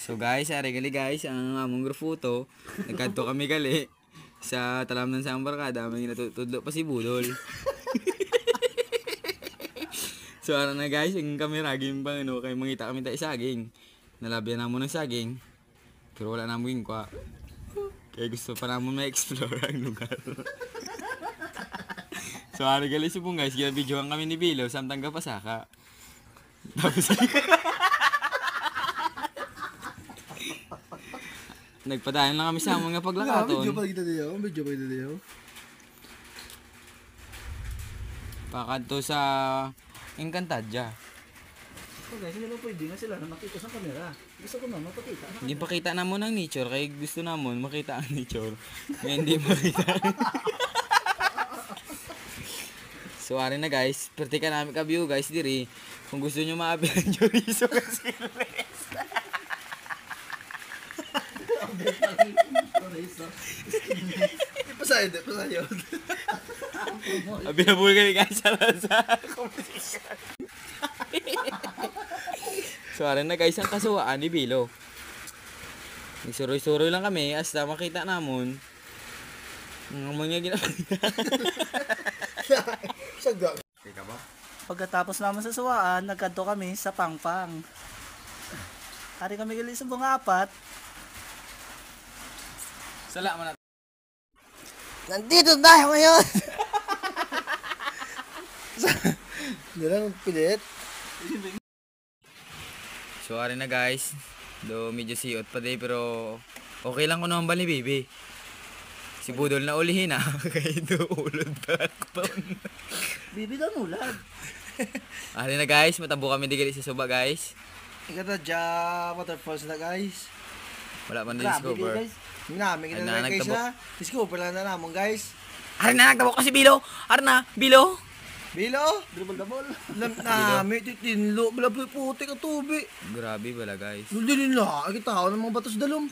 So guys, ari gali guys, ang among grupo nagkadto kami gali sa talamnan sa barkada, may natutudlo pa si Budol. So ara na guys, ang kami raging pang ano, kay mangita kami tayo saging. Nalabyan namo ng saging. Pero wala namo kwa. Kaya gusto pa namo ma-explore ang lugar. So ari gali subong guys, gina-videoan kami ni Bilo samtang kapasaka. Tapos nagpadayon lang kami sa mga paglakaton. Video pa kita diyo. Pakadto sa Encantadia. So guys, hindi mo pwede nga sila na makita sa camera. Gusto ko na mapakita. Hindi pakita na mo ng nature, kaya gusto namon makita ang nature. Ngayon hindi makita. So ari na guys, pertika namin ka view guys diri. Kung gusto niyo maabi ang chorizo kasi Pasayo. abi na buhay kami guys sa competition. So ari na guys ang kasuwaan ni Bilo. Nagsuroy-suroy lang kami hasta makita namon ang mga ginawa. Saga. Teka ba? Pagkatapos naman sa suwaan, nagkadto kami sa Pangpang. Hari kami gali sa bunga apat. Sala man. Nandito tayo ngayon. Dalang pilit. So ari na guys. Do medyo siot pa day pero okay lang ko naman bali baby. Si Budol na ulihin na. Kaya ito ulod pa ako. Bibi daw nulad. Ari na guys, matabo kami digali sa suba guys. Ikata dya waterfalls na guys. Wala man Grabe discover. guys. Namin Ay, na guys nagtabo. ha. Discover lang na namon guys. Ari na nagtabo ko si Bilo. Ari na, Bilo. Bilo. Double. Namin titinlo. Malaboy puti ka tubi. Grabe wala guys. Nulilin la. Kita ako ng mga batos dalom.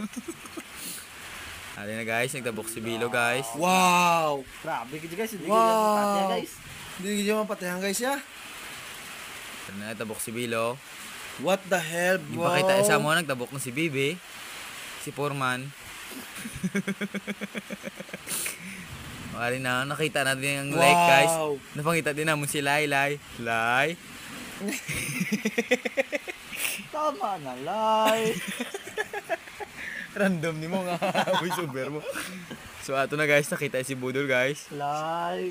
Ari na guys, nagtabok si Bilo guys. Wow. Grabe gitu guys. Hindi Wow. guys. Hindi nyo mapatayan guys ya. Ari na nagtabok si Bilo. What the hell Di bro? pa kita isa mo nagtabok na si Bibi. Si Foreman. Ari na, nakita natin yung like guys. Wow. Napangita din namin si Lai. Tama na, lay. Random ni mo nga. Uy, super mo. So ato na guys, nakita si Budol guys. Lay.